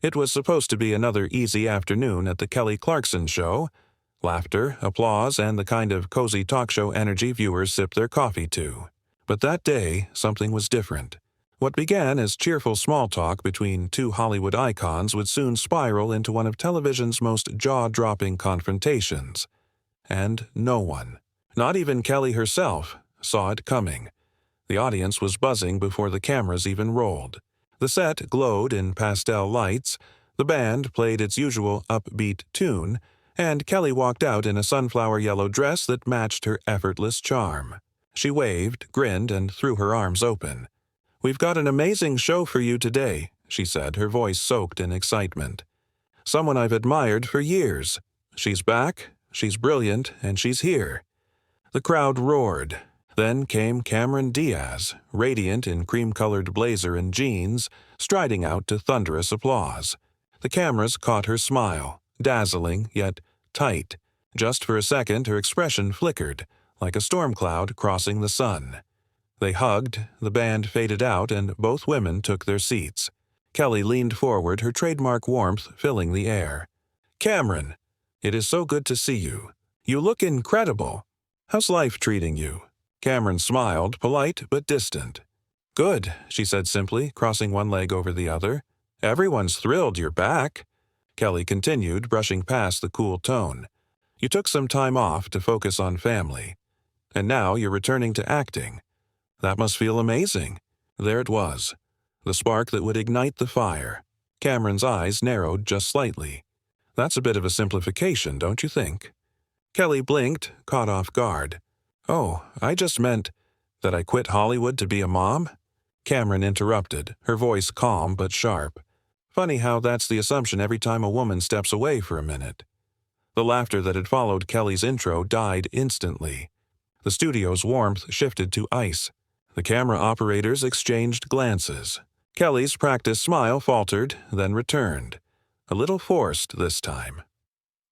It was supposed to be another easy afternoon at the Kelly Clarkson show. Laughter, applause, and the kind of cozy talk show energy viewers sip their coffee to. But that day, something was different. What began as cheerful small talk between two Hollywood icons would soon spiral into one of television's most jaw-dropping confrontations. And no one, not even Kelly herself, saw it coming. The audience was buzzing before the cameras even rolled. The set glowed in pastel lights, the band played its usual upbeat tune, and Kelly walked out in a sunflower yellow dress that matched her effortless charm. She waved, grinned, and threw her arms open. "We've got an amazing show for you today," she said, her voice soaked in excitement. "Someone I've admired for years. She's back, she's brilliant, and she's here." The crowd roared. Then came Cameron Diaz, radiant in cream-colored blazer and jeans, striding out to thunderous applause. The cameras caught her smile, dazzling yet tight. Just for a second her expression flickered, like a storm cloud crossing the sun. They hugged, the band faded out, and both women took their seats. Kelly leaned forward, her trademark warmth filling the air. "Cameron, it is so good to see you. You look incredible. How's life treating you?" Cameron smiled, polite but distant. "Good," she said simply, crossing one leg over the other. "Everyone's thrilled you're back." Kelly continued, brushing past the cool tone. "You took some time off to focus on family. And now you're returning to acting. That must feel amazing." There it was, the spark that would ignite the fire. Cameron's eyes narrowed just slightly. "That's a bit of a simplification, don't you think?" Kelly blinked, caught off guard. "Oh, I just meant that I quit Hollywood to be a mom?" Cameron interrupted, her voice calm but sharp. "Funny how that's the assumption every time a woman steps away for a minute." The laughter that had followed Kelly's intro died instantly. The studio's warmth shifted to ice. The camera operators exchanged glances. Kelly's practiced smile faltered, then returned. A little forced this time.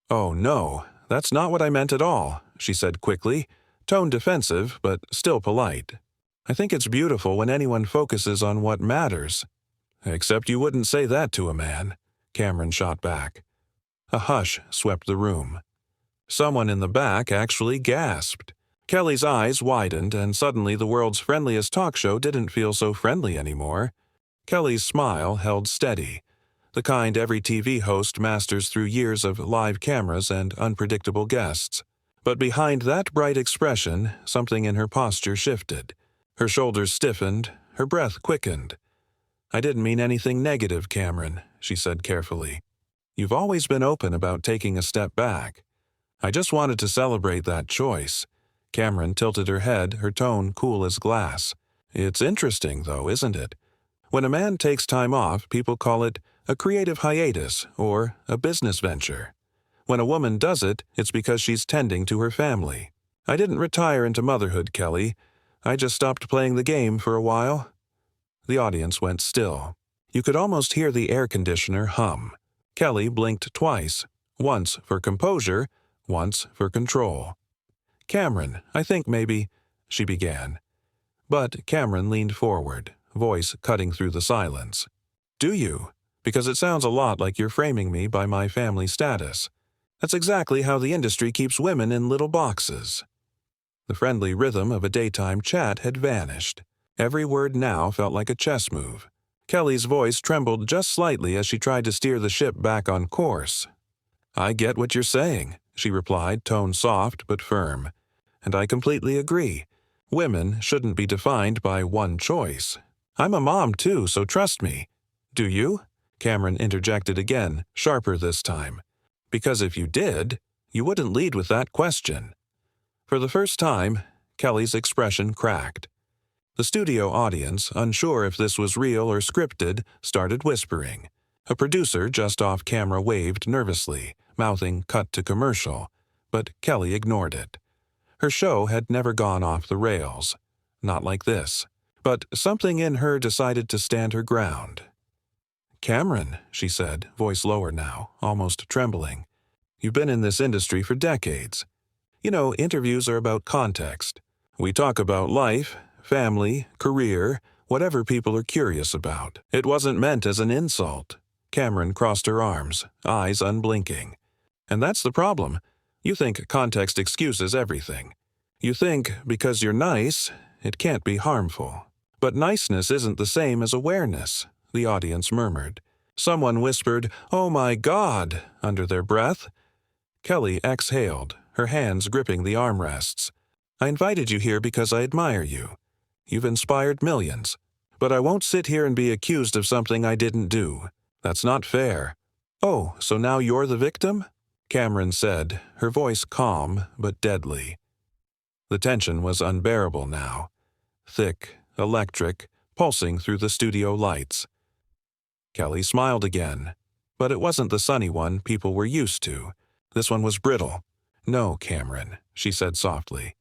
"Oh, no, that's not what I meant at all," she said quickly, tone defensive but still polite. "I think it's beautiful when anyone focuses on what matters." "Except you wouldn't say that to a man," Cameron shot back. A hush swept the room. Someone in the back actually gasped. Kelly's eyes widened, and suddenly the world's friendliest talk show didn't feel so friendly anymore. Kelly's smile held steady, the kind every TV host masters through years of live cameras and unpredictable guests. But behind that bright expression, something in her posture shifted. Her shoulders stiffened, her breath quickened. "I didn't mean anything negative, Cameron," she said carefully. "You've always been open about taking a step back. I just wanted to celebrate that choice." Cameron tilted her head, her tone cool as glass. "It's interesting, though, isn't it? When a man takes time off, people call it a creative hiatus or a business venture. When a woman does it, it's because she's tending to her family. I didn't retire into motherhood, Kelly. I just stopped playing the game for a while." The audience went still. You could almost hear the air conditioner hum. Kelly blinked twice, once for composure, once for control. "Cameron, I think maybe," she began. But Cameron leaned forward, voice cutting through the silence. "Do you? Because it sounds a lot like you're framing me by my family status. That's exactly how the industry keeps women in little boxes." The friendly rhythm of a daytime chat had vanished. Every word now felt like a chess move. Kelly's voice trembled just slightly as she tried to steer the ship back on course. "I get what you're saying," she replied, tone soft but firm. "And I completely agree. Women shouldn't be defined by one choice. I'm a mom too, so trust me." "Do you?" Cameron interjected again, sharper this time. "Because if you did, you wouldn't lead with that question." For the first time, Kelly's expression cracked. The studio audience, unsure if this was real or scripted, started whispering. A producer just off camera waved nervously, mouthing "cut to commercial," but Kelly ignored it. Her show had never gone off the rails. Not like this. But something in her decided to stand her ground. "Cameron," she said, voice lower now, almost trembling. "You've been in this industry for decades. You know, interviews are about context. We talk about life, family, career, whatever people are curious about. It wasn't meant as an insult." Cameron crossed her arms, eyes unblinking. And that's the problem. You think context excuses everything. You think, because you're nice, it can't be harmful. But niceness isn't the same as awareness, the audience murmured. Someone whispered, "Oh my God," under their breath. Kelly exhaled, her hands gripping the armrests. "I invited you here because I admire you. You've inspired millions. But I won't sit here and be accused of something I didn't do. That's not fair." "Oh, so now you're the victim?" Cameron said, her voice calm but deadly. The tension was unbearable now. Thick, electric, pulsing through the studio lights. Kelly smiled again, but it wasn't the sunny one people were used to. This one was brittle. "No, Cameron," she said softly.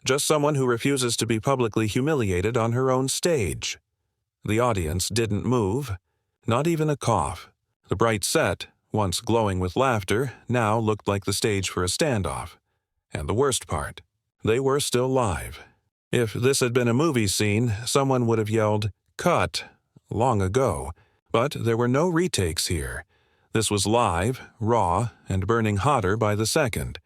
"Just someone who refuses to be publicly humiliated on her own stage." The audience didn't move, not even a cough. The bright set, once glowing with laughter, now looked like the stage for a standoff. And the worst part, they were still live. If this had been a movie scene, someone would have yelled, "Cut!" long ago. But there were no retakes here. This was live, raw, and burning hotter by the second.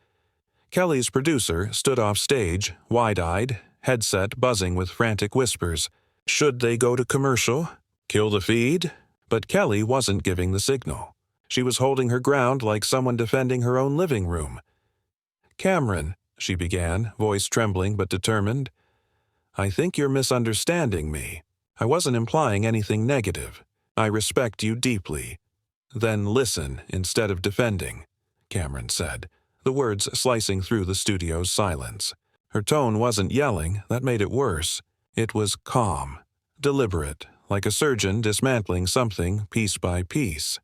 Kelly's producer stood off stage, wide-eyed, headset buzzing with frantic whispers. Should they go to commercial? Kill the feed? But Kelly wasn't giving the signal. She was holding her ground like someone defending her own living room. "Cameron," she began, voice trembling but determined, "I think you're misunderstanding me. I wasn't implying anything negative. I respect you deeply." "Then listen instead of defending," Cameron said, the words slicing through the studio's silence. Her tone wasn't yelling, that made it worse. It was calm, deliberate, like a surgeon dismantling something piece by piece.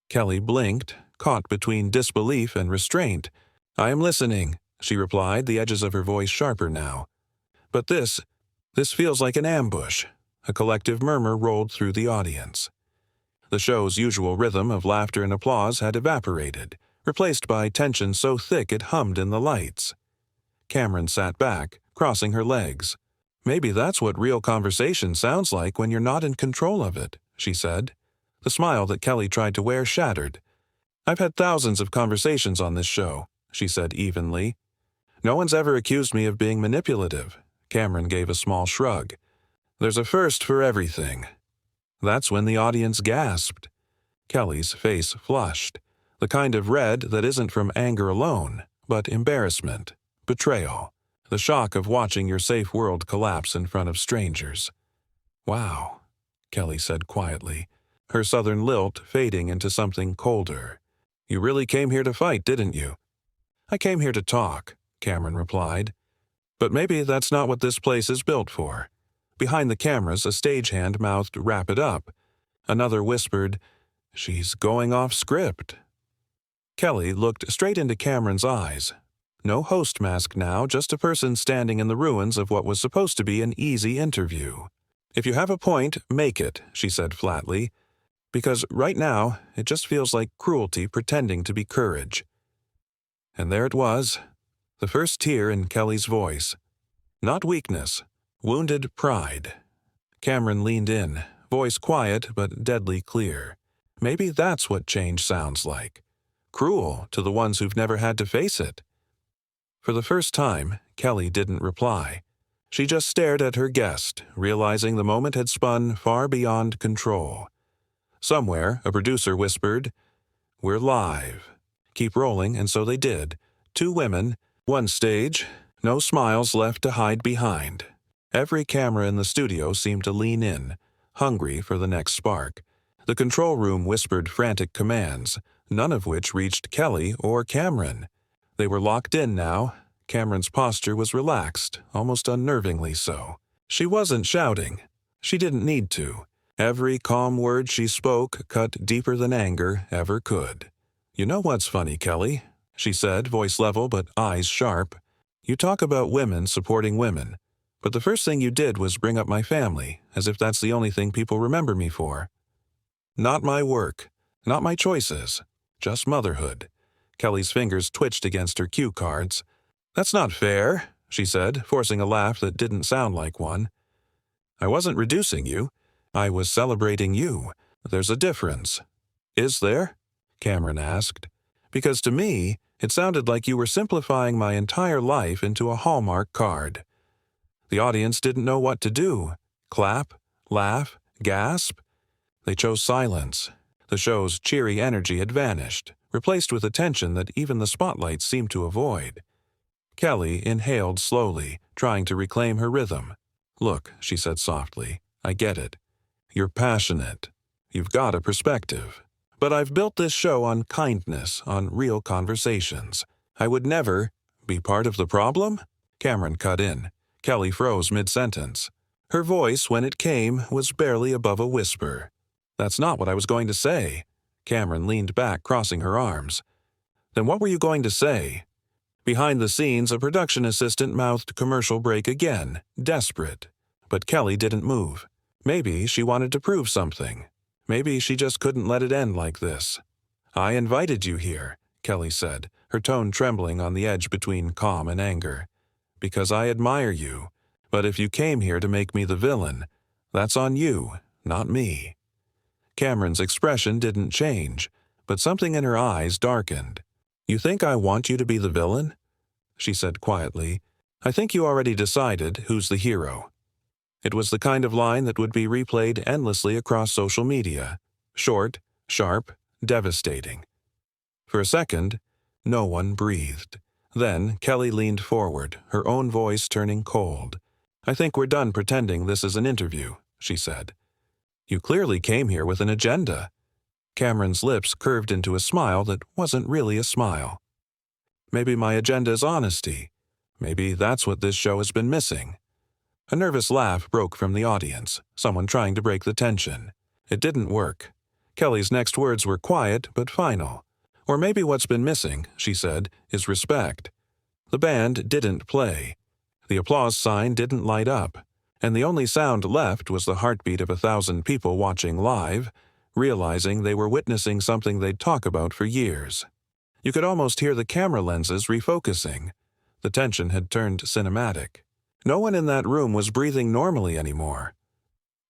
Kelly blinked, caught between disbelief and restraint. "I am listening," she replied, the edges of her voice sharper now. "But this feels like an ambush." A collective murmur rolled through the audience. The show's usual rhythm of laughter and applause had evaporated, replaced by tension so thick it hummed in the lights. Cameron sat back, crossing her legs. "Maybe that's what real conversation sounds like when you're not in control of it," she said. The smile that Kelly tried to wear shattered. "I've had thousands of conversations on this show," she said evenly. "No one's ever accused me of being manipulative." Cameron gave a small shrug. "There's a first for everything." That's when the audience gasped. Kelly's face flushed, the kind of red that isn't from anger alone, but embarrassment, betrayal, the shock of watching your safe world collapse in front of strangers. "Wow," Kelly said quietly, her southern lilt fading into something colder. "You really came here to fight, didn't you?" "I came here to talk," Cameron replied. "But maybe that's not what this place is built for." Behind the cameras, a stagehand mouthed, "Wrap it up." Another whispered, "She's going off script." Kelly looked straight into Cameron's eyes. No host mask now, just a person standing in the ruins of what was supposed to be an easy interview. "If you have a point, make it," she said flatly. "Because right now, it just feels like cruelty pretending to be courage." And there it was, the first tear in Kelly's voice. Not weakness, wounded pride. Cameron leaned in, voice quiet but deadly clear. Maybe that's what change sounds like. Cruel to the ones who've never had to face it. For the first time, Kelly didn't reply. She just stared at her guest, realizing the moment had spun far beyond control. Somewhere, a producer whispered, "We're live." Keep rolling, and so they did. 2 women, 1 stage, no smiles left to hide behind. Every camera in the studio seemed to lean in, hungry for the next spark. The control room whispered frantic commands, none of which reached Kelly or Cameron. They were locked in now. Cameron's posture was relaxed, almost unnervingly so. She wasn't shouting. She didn't need to. Every calm word she spoke cut deeper than anger ever could. "You know what's funny, Kelly?" she said, voice level but eyes sharp. "You talk about women supporting women, but the first thing you did was bring up my family, as if that's the only thing people remember me for. Not my work, not my choices, just motherhood." Kelly's fingers twitched against her cue cards. "That's not fair," she said, forcing a laugh that didn't sound like one. "I wasn't reducing you. I was celebrating you. There's a difference. Is there? Cameron asked. Because to me, it sounded like you were simplifying my entire life into a Hallmark card. The audience didn't know what to do. Clap, laugh, gasp. They chose silence. The show's cheery energy had vanished, replaced with a tension that even the spotlights seemed to avoid. Kelly inhaled slowly, trying to reclaim her rhythm. Look, she said softly, I get it. You're passionate. You've got a perspective. But I've built this show on kindness, on real conversations. I would never be part of the problem? Cameron cut in. Kelly froze mid-sentence. Her voice, when it came, was barely above a whisper. That's not what I was going to say. Cameron leaned back, crossing her arms. Then what were you going to say? Behind the scenes, a production assistant mouthed commercial break again, desperate. But Kelly didn't move. Maybe she wanted to prove something. Maybe she just couldn't let it end like this. I invited you here, Kelly said, her tone trembling on the edge between calm and anger. Because I admire you. But if you came here to make me the villain, that's on you, not me. Cameron's expression didn't change, but something in her eyes darkened. You think I want you to be the villain? She said quietly. I think you already decided who's the hero. It was the kind of line that would be replayed endlessly across social media. Short, sharp, devastating. For a second, no one breathed. Then Kelly leaned forward, her own voice turning cold. I think we're done pretending this is an interview, she said. You clearly came here with an agenda. Cameron's lips curved into a smile that wasn't really a smile. Maybe my agenda is honesty. Maybe that's what this show has been missing. A nervous laugh broke from the audience, someone trying to break the tension. It didn't work. Kelly's next words were quiet but final. Or maybe what's been missing, she said, is respect. The band didn't play. The applause sign didn't light up. And the only sound left was the heartbeat of 1,000 people watching live, realizing they were witnessing something they'd talk about for years. You could almost hear the camera lenses refocusing. The tension had turned cinematic. No one in that room was breathing normally anymore.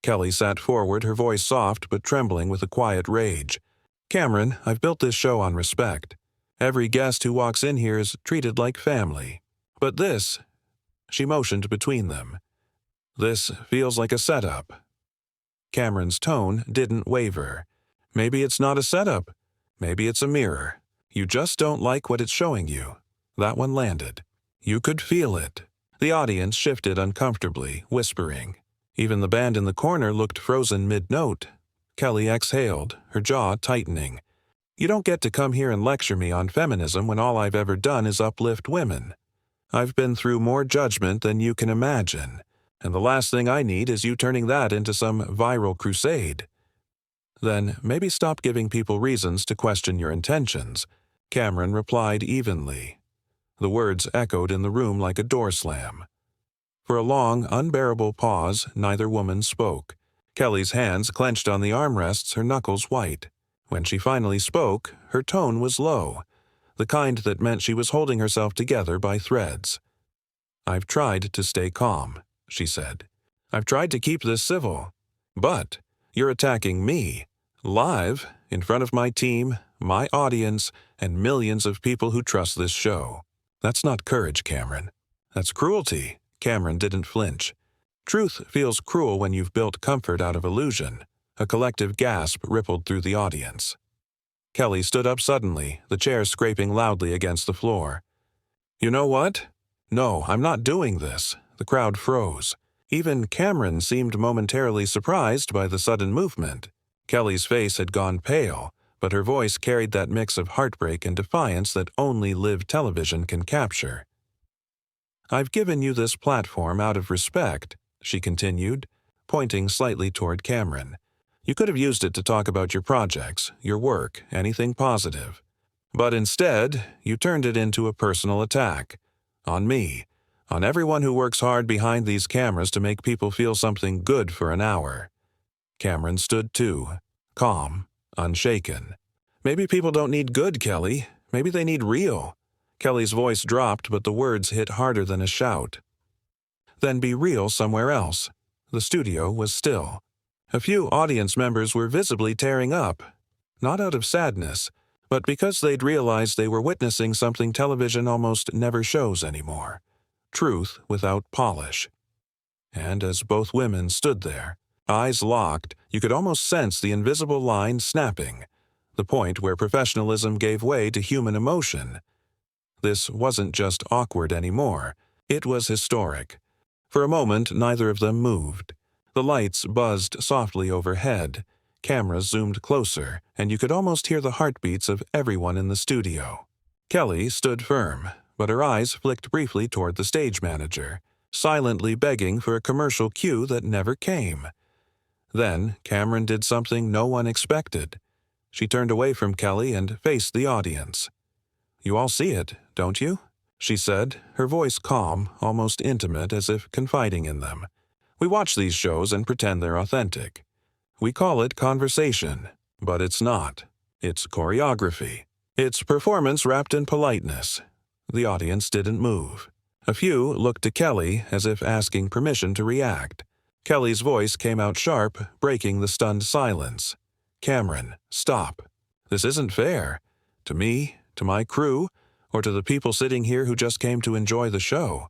Kelly sat forward, her voice soft but trembling with a quiet rage. Cameron, I've built this show on respect. Every guest who walks in here is treated like family. But this, she motioned between them. This feels like a setup. Cameron's tone didn't waver. Maybe it's not a setup. Maybe it's a mirror. You just don't like what it's showing you. That one landed. You could feel it. The audience shifted uncomfortably, whispering. Even the band in the corner looked frozen mid-note. Kelly exhaled, her jaw tightening. You don't get to come here and lecture me on feminism when all I've ever done is uplift women. I've been through more judgment than you can imagine, and the last thing I need is you turning that into some viral crusade. Then maybe stop giving people reasons to question your intentions, Cameron replied evenly. The words echoed in the room like a door slam. For a long, unbearable pause, neither woman spoke. Kelly's hands clenched on the armrests, her knuckles white. When she finally spoke, her tone was low, the kind that meant she was holding herself together by threads. I've tried to stay calm, she said. I've tried to keep this civil. But you're attacking me, live, in front of my team, my audience, and millions of people who trust this show. That's not courage, Cameron. That's cruelty. Cameron didn't flinch. Truth feels cruel when you've built comfort out of illusion. A collective gasp rippled through the audience. Kelly stood up suddenly, the chair scraping loudly against the floor. You know what? No, I'm not doing this. The crowd froze. Even Cameron seemed momentarily surprised by the sudden movement. Kelly's face had gone pale, but her voice carried that mix of heartbreak and defiance that only live television can capture. I've given you this platform out of respect, she continued, pointing slightly toward Cameron. You could have used it to talk about your projects, your work, anything positive. But instead, you turned it into a personal attack. On me. On everyone who works hard behind these cameras to make people feel something good for an hour. Cameron stood too, calm, unshaken. Maybe people don't need good, Kelly. Maybe they need real. Kelly's voice dropped, but the words hit harder than a shout. Then be real somewhere else. The studio was still. A few audience members were visibly tearing up, not out of sadness, but because they'd realized they were witnessing something television almost never shows anymore: truth without polish. And as both women stood there, eyes locked, you could almost sense the invisible line snapping, the point where professionalism gave way to human emotion. This wasn't just awkward anymore. It was historic. For a moment, neither of them moved. The lights buzzed softly overhead. Cameras zoomed closer, and you could almost hear the heartbeats of everyone in the studio. Kelly stood firm, but her eyes flicked briefly toward the stage manager, silently begging for a commercial cue that never came. Then Cameron did something no one expected. She turned away from Kelly and faced the audience. "You all see it, don't you?" she said, her voice calm, almost intimate, as if confiding in them. "We watch these shows and pretend they're authentic. We call it conversation, but it's not. It's choreography. It's performance wrapped in politeness." The audience didn't move. A few looked to Kelly as if asking permission to react. Kelly's voice came out sharp, breaking the stunned silence. "Cameron, stop. This isn't fair. To me, to my crew, or to the people sitting here who just came to enjoy the show."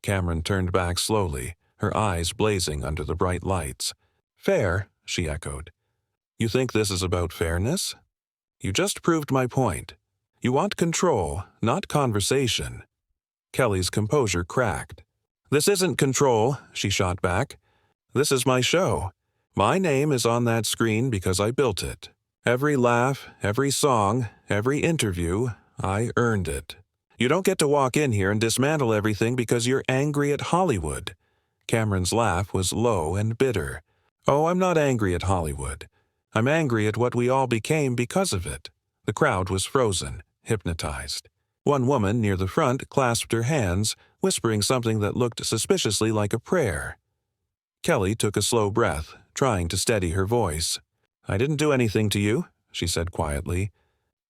Cameron turned back slowly, her eyes blazing under the bright lights. "Fair," she echoed. "You think this is about fairness? You just proved my point. You want control, not conversation." Kelly's composure cracked. "This isn't control," she shot back. "This is my show. My name is on that screen because I built it. Every laugh, every song, every interview, I earned it. You don't get to walk in here and dismantle everything because you're angry at Hollywood." Cameron's laugh was low and bitter. "Oh, I'm not angry at Hollywood. I'm angry at what we all became because of it." The crowd was frozen, hypnotized. One woman near the front clasped her hands, whispering something that looked suspiciously like a prayer. Kelly took a slow breath, trying to steady her voice. "I didn't do anything to you," she said quietly.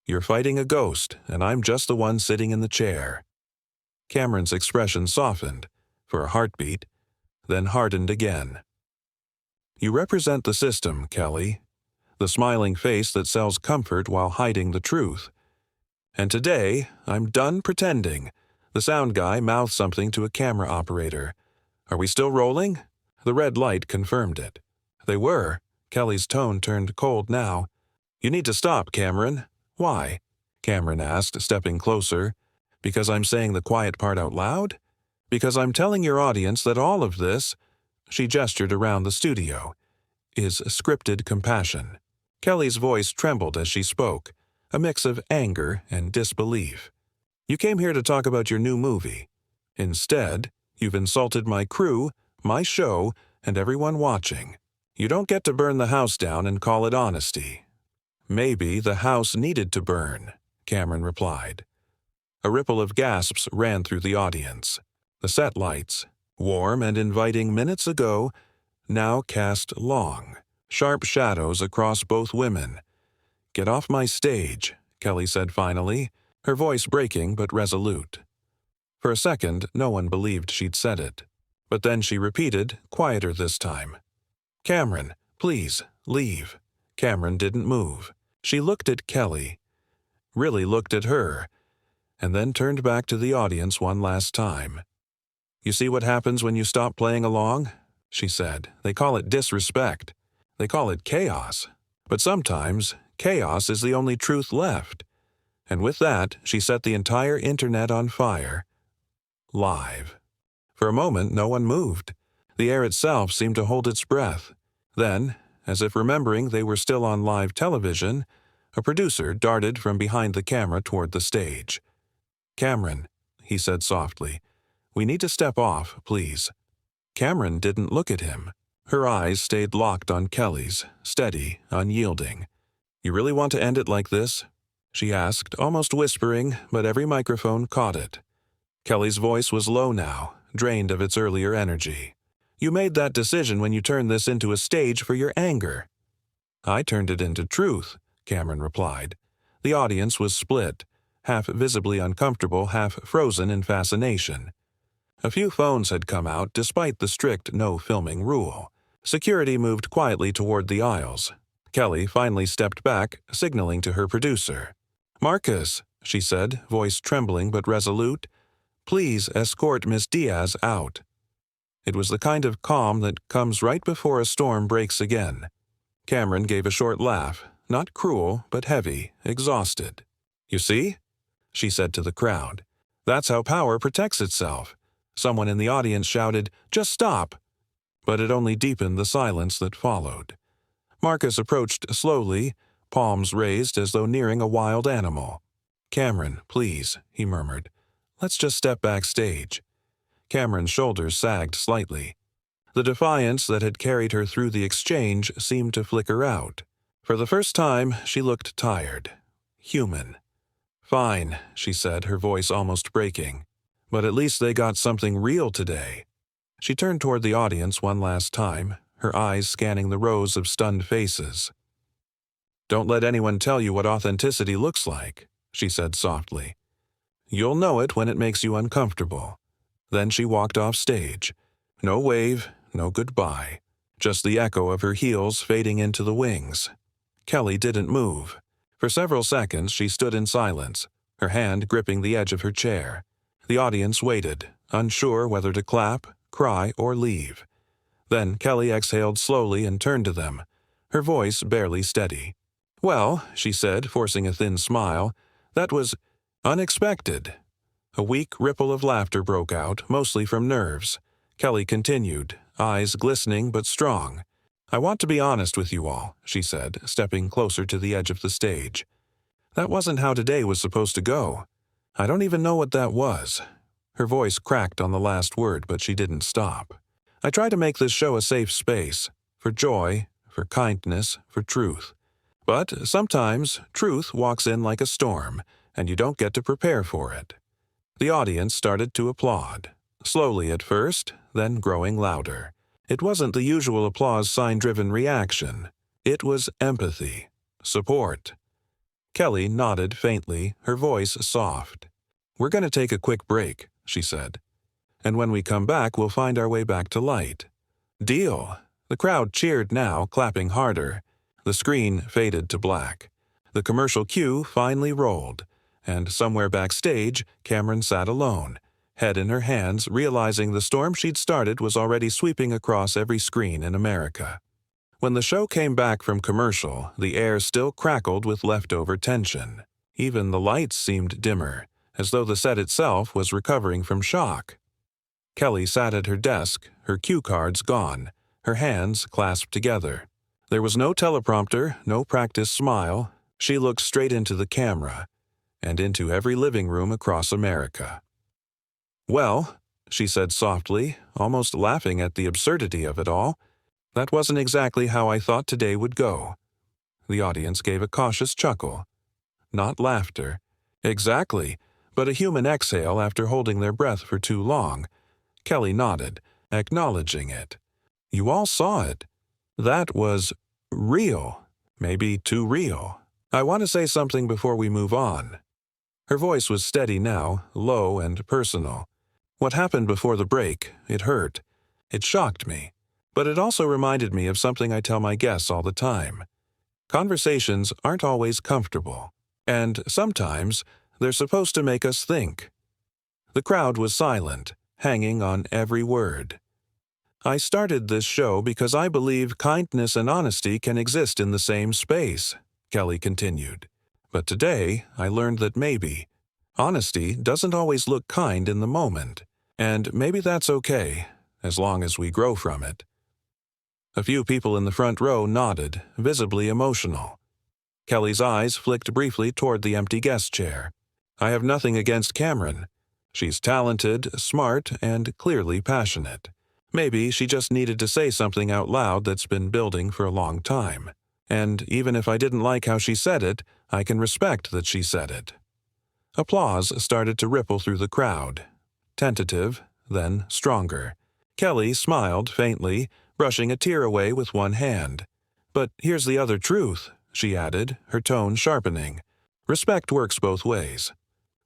"You're fighting a ghost, and I'm just the one sitting in the chair." Cameron's expression softened, for a heartbeat, then hardened again. "You represent the system, Kelly. The smiling face that sells comfort while hiding the truth. And today, I'm done pretending." The sound guy mouthed something to a camera operator. "Are we still rolling?" The red light confirmed it. They were. Kelly's tone turned cold now. "You need to stop, Cameron." "Why?" Cameron asked, stepping closer. "Because I'm saying the quiet part out loud? Because I'm telling your audience that all of this," she gestured around the studio, "is scripted compassion." Kelly's voice trembled as she spoke, a mix of anger and disbelief. "You came here to talk about your new movie. Instead, you've insulted my crew, my show, and everyone watching. You don't get to burn the house down and call it honesty." "Maybe the house needed to burn," Cameron replied. A ripple of gasps ran through the audience. The set lights, warm and inviting minutes ago, now cast long, sharp shadows across both women. "Get off my stage," Kelly said finally, her voice breaking but resolute. For a second, no one believed she'd said it. But then she repeated, quieter this time. "Cameron, please, leave." Cameron didn't move. She looked at Kelly, really looked at her, and then turned back to the audience one last time. "You see what happens when you stop playing along?" she said. "They call it disrespect. They call it chaos. But sometimes, chaos is the only truth left." And with that, she set the entire internet on fire. Live. For a moment, no one moved. The air itself seemed to hold its breath. Then, as if remembering they were still on live television, a producer darted from behind the camera toward the stage. "Cameron," he said softly, "we need to step off, please." Cameron didn't look at him. Her eyes stayed locked on Kelly's, steady, unyielding. "You really want to end it like this?" she asked, almost whispering, but every microphone caught it. Kelly's voice was low now, drained of its earlier energy. "You made that decision when you turned this into a stage for your anger." "I turned it into truth," Cameron replied. The audience was split, half visibly uncomfortable, half frozen in fascination. A few phones had come out despite the strict no filming rule. Security moved quietly toward the aisles. Kelly finally stepped back, signaling to her producer. "Marcus," she said, voice trembling but resolute, "please escort Miss Diaz out." It was the kind of calm that comes right before a storm breaks again. Cameron gave a short laugh, not cruel, but heavy, exhausted. "You see?" she said to the crowd. "That's how power protects itself." Someone in the audience shouted, "Just stop!" But it only deepened the silence that followed. Marcus approached slowly, palms raised as though nearing a wild animal. "Cameron, please," he murmured. "Let's just step backstage." Cameron's shoulders sagged slightly. The defiance that had carried her through the exchange seemed to flicker out. For the first time, she looked tired. Human. "Fine," she said, her voice almost breaking. "But at least they got something real today." She turned toward the audience one last time, her eyes scanning the rows of stunned faces. "Don't let anyone tell you what authenticity looks like," she said softly. "You'll know it when it makes you uncomfortable." Then she walked off stage. No wave, no goodbye. Just the echo of her heels fading into the wings. Kelly didn't move. For several seconds she stood in silence, her hand gripping the edge of her chair. The audience waited, unsure whether to clap, cry, or leave. Then Kelly exhaled slowly and turned to them, her voice barely steady. "Well," she said, forcing a thin smile, "that was unexpected." A weak ripple of laughter broke out, mostly from nerves. Kelly continued, eyes glistening but strong. "I want to be honest with you all," she said, stepping closer to the edge of the stage. "That wasn't how today was supposed to go. I don't even know what that was." Her voice cracked on the last word, but she didn't stop. "I try to make this show a safe space, for joy, for kindness, for truth. But sometimes truth walks in like a storm, and you don't get to prepare for it." The audience started to applaud, slowly at first, then growing louder. It wasn't the usual applause sign-driven reaction. It was empathy, support. Kelly nodded faintly, her voice soft. "We're going to take a quick break," she said. "And when we come back, we'll find our way back to light." "Deal." The crowd cheered now, clapping harder. The screen faded to black. The commercial cue finally rolled, and somewhere backstage, Cameron sat alone, head in her hands, realizing the storm she'd started was already sweeping across every screen in America. When the show came back from commercial, the air still crackled with leftover tension. Even the lights seemed dimmer, as though the set itself was recovering from shock. Kelly sat at her desk, her cue cards gone, her hands clasped together. There was no teleprompter, no practiced smile. She looked straight into the camera, and into every living room across America. "Well," she said softly, almost laughing at the absurdity of it all, "that wasn't exactly how I thought today would go." The audience gave a cautious chuckle. Not laughter. Exactly, but a human exhale after holding their breath for too long. Kelly nodded, acknowledging it. "You all saw it. That was real. Maybe too real. I want to say something before we move on." Her voice was steady now, low and personal. "What happened before the break, it hurt. It shocked me. But it also reminded me of something I tell my guests all the time. Conversations aren't always comfortable. And sometimes they're supposed to make us think." The crowd was silent, hanging on every word. "I started this show because I believe kindness and honesty can exist in the same space," Kelly continued. "But today I learned that maybe honesty doesn't always look kind in the moment, and maybe that's okay, as long as we grow from it." A few people in the front row nodded, visibly emotional. Kelly's eyes flicked briefly toward the empty guest chair. "I have nothing against Cameron. She's talented, smart, and clearly passionate. Maybe she just needed to say something out loud that's been building for a long time. And even if I didn't like how she said it, I can respect that she said it." Applause started to ripple through the crowd. Tentative, then stronger. Kelly smiled faintly, brushing a tear away with one hand. "But here's the other truth," she added, her tone sharpening. "Respect works both ways.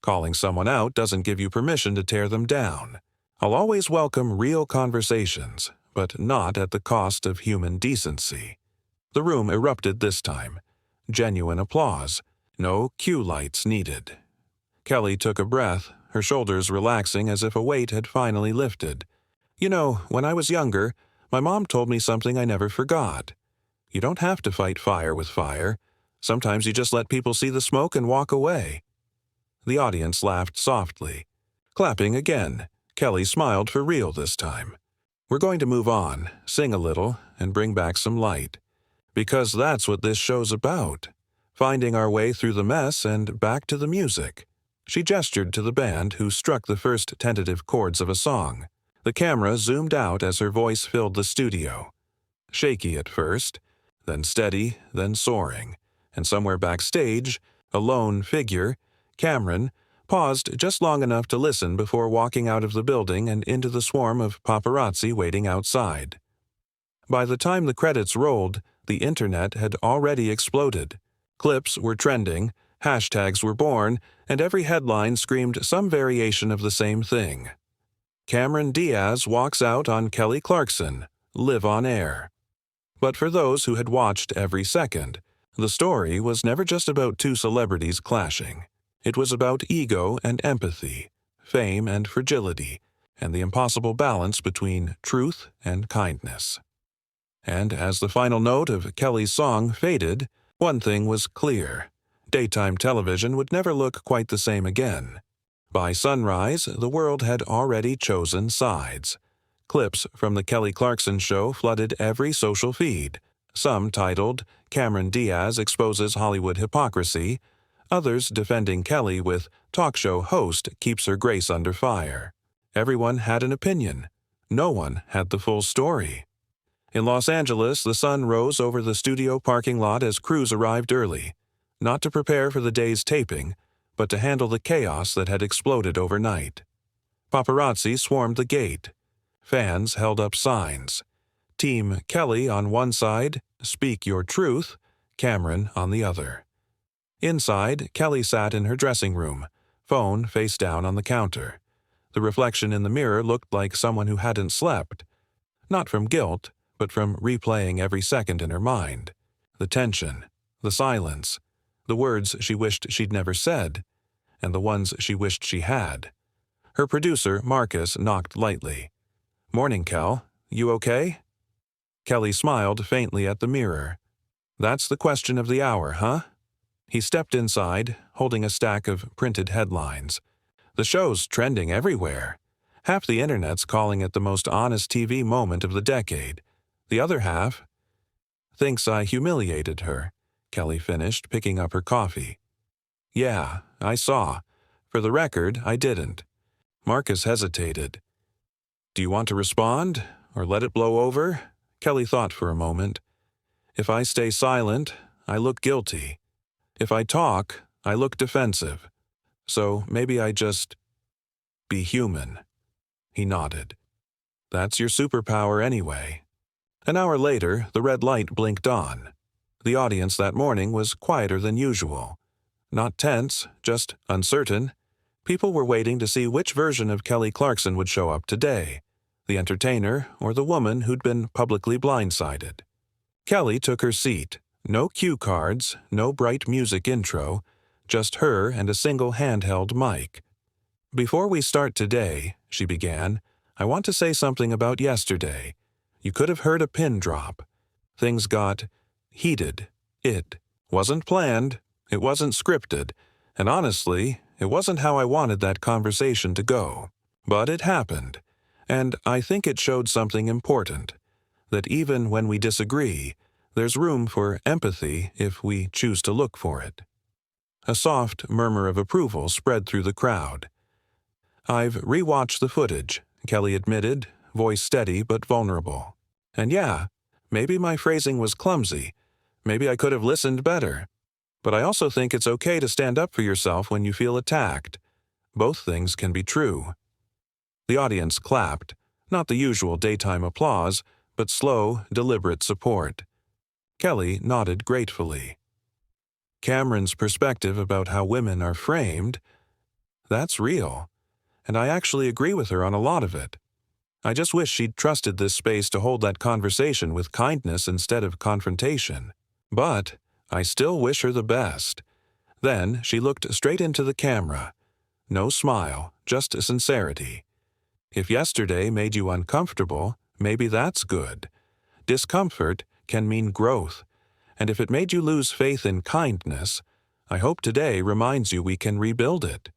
Calling someone out doesn't give you permission to tear them down. I'll always welcome real conversations, but not at the cost of human decency. The room erupted this time. Genuine applause. No cue lights needed. Kelly took a breath, her shoulders relaxing as if a weight had finally lifted. You know, when I was younger, my mom told me something I never forgot. You don't have to fight fire with fire. Sometimes you just let people see the smoke and walk away. The audience laughed softly. Clapping again, Kelly smiled for real this time. We're going to move on, sing a little, and bring back some light. Because that's what this show's about. Finding our way through the mess and back to the music. She gestured to the band, who struck the first tentative chords of a song. The camera zoomed out as her voice filled the studio. Shaky at first, then steady, then soaring. And somewhere backstage, a lone figure, Cameron, paused just long enough to listen before walking out of the building and into the swarm of paparazzi waiting outside. By the time the credits rolled, the internet had already exploded. Clips were trending, hashtags were born, and every headline screamed some variation of the same thing. Cameron Diaz walks out on Kelly Clarkson, live on air. But for those who had watched every second, the story was never just about two celebrities clashing. It was about ego and empathy, fame and fragility, and the impossible balance between truth and kindness. And as the final note of Kelly's song faded, one thing was clear. Daytime television would never look quite the same again. By sunrise, the world had already chosen sides. Clips from the Kelly Clarkson show flooded every social feed, some titled, "Cameron Diaz Exposes Hollywood Hypocrisy," others defending Kelly with, "Talk show host keeps her grace under fire." Everyone had an opinion. No one had the full story. In Los Angeles, the sun rose over the studio parking lot as crews arrived early, not to prepare for the day's taping, but to handle the chaos that had exploded overnight. Paparazzi swarmed the gate. Fans held up signs. Team Kelly on one side, "Speak Your Truth," Cameron on the other. Inside, Kelly sat in her dressing room, phone face down on the counter. The reflection in the mirror looked like someone who hadn't slept. Not from guilt, but from replaying every second in her mind. The tension, the silence, the words she wished she'd never said, and the ones she wished she had. Her producer, Marcus, knocked lightly. "Morning, Kel. You okay?" Kelly smiled faintly at the mirror. "That's the question of the hour, huh?" He stepped inside, holding a stack of printed headlines. "The show's trending everywhere. Half the internet's calling it the most honest TV moment of the decade. The other half thinks I humiliated her," Kelly finished, picking up her coffee. "Yeah, I saw. For the record, I didn't." Marcus hesitated. "Do you want to respond, or let it blow over?" Kelly thought for a moment. "If I stay silent, I look guilty. If I talk, I look defensive. So maybe I just be human." He nodded. "That's your superpower anyway." An hour later, the red light blinked on. The audience that morning was quieter than usual. Not tense, just uncertain. People were waiting to see which version of Kelly Clarkson would show up today, the entertainer or the woman who'd been publicly blindsided. Kelly took her seat. No cue cards, no bright music intro, just her and a single handheld mic. "Before we start today," she began, "I want to say something about yesterday. You could have heard a pin drop. Things got heated. It wasn't planned, it wasn't scripted, and honestly, it wasn't how I wanted that conversation to go. But it happened, and I think it showed something important, that even when we disagree, there's room for empathy if we choose to look for it." A soft murmur of approval spread through the crowd. "I've rewatched the footage," Kelly admitted, voice steady but vulnerable. "And yeah, maybe my phrasing was clumsy. Maybe I could have listened better. But I also think it's okay to stand up for yourself when you feel attacked. Both things can be true." The audience clapped, not the usual daytime applause, but slow, deliberate support. Kelly nodded gratefully. Cameron's perspective about how women are framed, that's real. And I actually agree with her on a lot of it. I just wish she'd trusted this space to hold that conversation with kindness instead of confrontation. But I still wish her the best. Then she looked straight into the camera. No smile, just sincerity. If yesterday made you uncomfortable, maybe that's good. Discomfort can mean growth, and if it made you lose faith in kindness, I hope today reminds you we can rebuild it.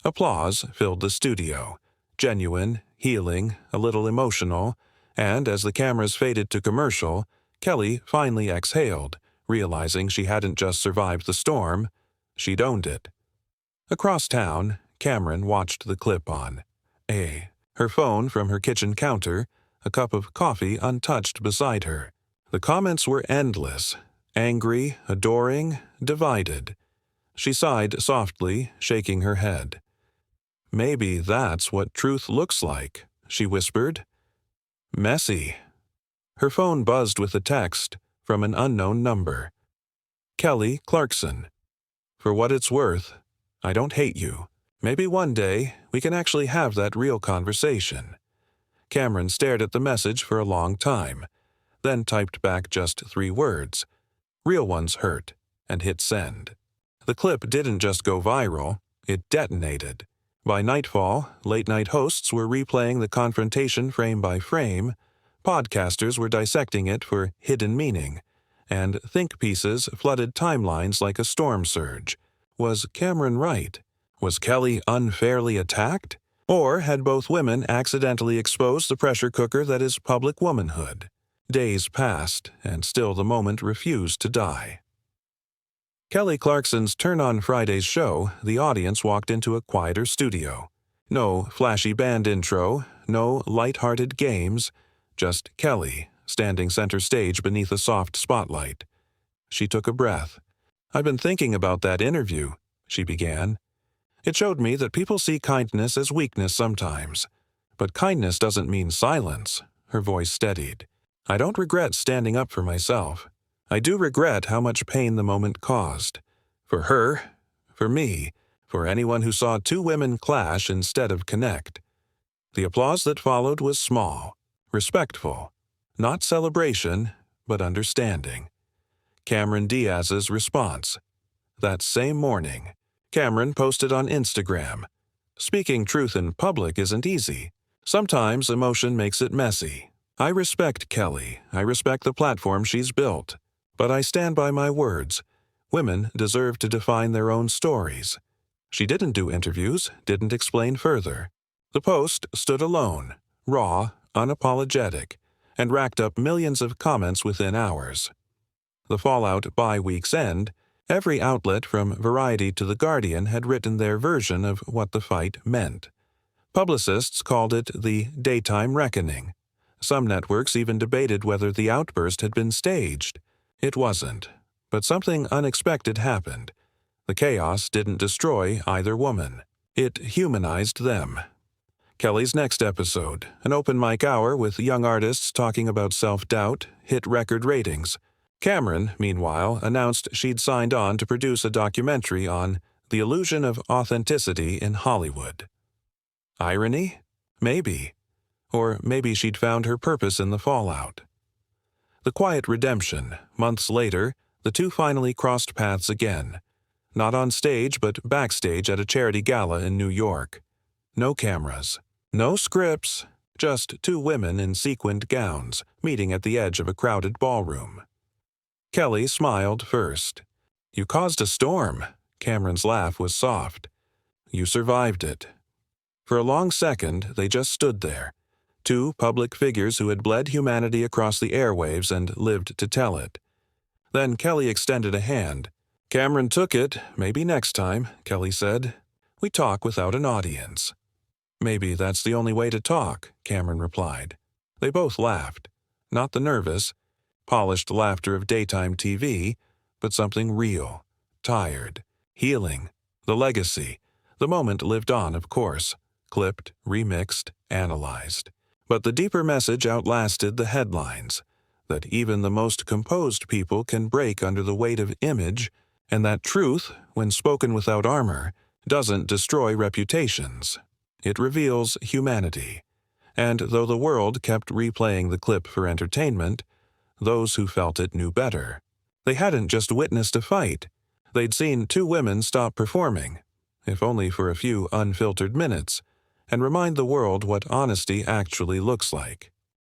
Applause filled the studio. Genuine, healing, a little emotional, and as the cameras faded to commercial, Kelly finally exhaled, realizing she hadn't just survived the storm, she'd owned it. Across town, Cameron watched the clip on her phone from her kitchen counter, a cup of coffee untouched beside her. The comments were endless, angry, adoring, divided. She sighed softly, shaking her head. Maybe that's what truth looks like, she whispered. Messy. Her phone buzzed with a text from an unknown number. Kelly Clarkson. For what it's worth, I don't hate you. Maybe one day we can actually have that real conversation. Cameron stared at the message for a long time, then typed back just 3 words. Real ones hurt, and hit send. The clip didn't just go viral, it detonated. By nightfall, late-night hosts were replaying the confrontation frame by frame, podcasters were dissecting it for hidden meaning, and think pieces flooded timelines like a storm surge. Was Cameron right? Was Kelly unfairly attacked? Or had both women accidentally exposed the pressure cooker that is public womanhood? Days passed, and still the moment refused to die. Kelly Clarkson's Turn on Friday's show, the audience walked into a quieter studio. No flashy band intro, no light-hearted games, just Kelly, standing center stage beneath a soft spotlight. She took a breath. I've been thinking about that interview, she began. It showed me that people see kindness as weakness sometimes. But kindness doesn't mean silence. Her voice steadied. I don't regret standing up for myself. I do regret how much pain the moment caused. For her, for me, for anyone who saw 2 women clash instead of connect. The applause that followed was small, respectful. Not celebration, but understanding. Cameron Diaz's response. That same morning, Cameron posted on Instagram. Speaking truth in public isn't easy. Sometimes emotion makes it messy. I respect Kelly. I respect the platform she's built. But I stand by my words. Women deserve to define their own stories. She didn't do interviews, didn't explain further. The post stood alone, raw, unapologetic, and racked up millions of comments within hours. The fallout by week's end, every outlet from Variety to The Guardian had written their version of what the fight meant. Publicists called it the daytime reckoning. Some networks even debated whether the outburst had been staged. It wasn't, but something unexpected happened. The chaos didn't destroy either woman. It humanized them. Kelly's next episode, an open mic hour with young artists talking about self-doubt, hit record ratings. Cameron, meanwhile, announced she'd signed on to produce a documentary on the illusion of authenticity in Hollywood. Irony? Maybe. Or maybe she'd found her purpose in the fallout. The quiet redemption. Months later, the 2 finally crossed paths again. Not on stage, but backstage at a charity gala in New York. No cameras. No scripts. Just 2 women in sequined gowns, meeting at the edge of a crowded ballroom. Kelly smiled first. You caused a storm. Cameron's laugh was soft. You survived it. For a long second, they just stood there. 2 public figures who had bled humanity across the airwaves and lived to tell it. Then Kelly extended a hand. Cameron took it. Maybe next time, Kelly said. We talk without an audience. Maybe that's the only way to talk, Cameron replied. They both laughed. Not the nervous, polished laughter of daytime TV, but something real, tired, healing, the legacy. The moment lived on, of course, clipped, remixed, analyzed. But the deeper message outlasted the headlines, that even the most composed people can break under the weight of image, and that truth, when spoken without armor, doesn't destroy reputations. It reveals humanity. And though the world kept replaying the clip for entertainment, those who felt it knew better. They hadn't just witnessed a fight. They'd seen two women stop performing, if only for a few unfiltered minutes, and remind the world what honesty actually looks like.